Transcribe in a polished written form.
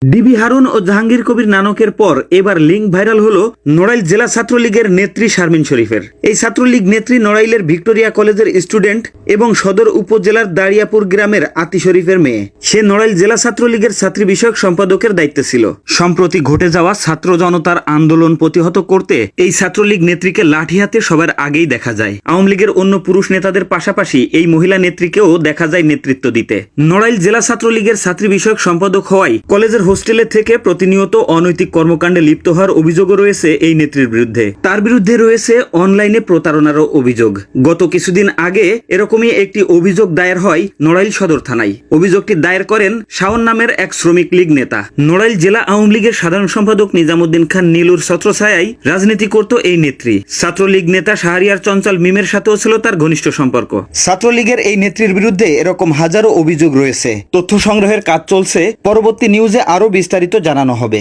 DB Harun ও জাহাঙ্গীর কবির নানকের পর এবার link viral হলো নড়াইল জেলা ছাত্রলীগের নেত্রী শারমিন শরীফের। এই ছাত্রলীগ নেত্রী নড়াইলের ভিক্টোরিয়া কলেজের স্টুডেন্ট এবং সদর উপজেলার দাড়িয়াপুর গ্রামের আতি শরীফের মেয়ে। সে নড়াইল জেলা ছাত্রলীগের ছাত্রী বিষয়ক সম্পাদকের দায়িত্বে ছিল। সম্প্রতি ঘটে যাওয়া ছাত্র জনতার আন্দোলন প্রতিহত করতে এই ছাত্রলীগ নেত্রীকে লাঠি হাতে সবার আগেই দেখা যায়। আওয়ামী লীগের অন্য পুরুষ নেতাদের পাশাপাশি এই মহিলা নেত্রীকেও দেখা যায় নেতৃত্ব দিতে। নড়াইল জেলা ছাত্রলীগের ছাত্রী বিষয়ক সম্পাদক হওয়ায় কলেজের হোস্টেলে থেকে প্রতিনিয়ত অনৈতিক কর্মকাণ্ডে লিপ্ত হওয়ার অভিযোগও রয়েছে এই নেত্রীর বিরুদ্ধে। তার বিরুদ্ধে রয়েছে অনলাইনে প্রতারণারও অভিযোগ। গত কিছুদিন আগে এরকমই একটি অভিযোগ দায়ের হয় নড়াইল সদর থানায়। অভিযোগটি দায়ের করেন শাওন নামের এক শ্রমিক লীগ নেতা। নড়াইল জেলা আওয়ামী লীগের সাধারণ সম্পাদক নিজামুদ্দিন খান নীলুর ছত্রছায়ায় রাজনীতি করত এই নেত্রী। ছাত্রলীগ নেতা শাহরিয়ার চঞ্চল মিমের সাথেও ছিল তার ঘনিষ্ঠ সম্পর্ক। ছাত্রলীগের এই নেত্রীর বিরুদ্ধে এরকম হাজারো অভিযোগ রয়েছে। তথ্য সংগ্রহের কাজ চলছে, পরবর্তী নিউজে আরো বিস্তারিত জানানো হবে।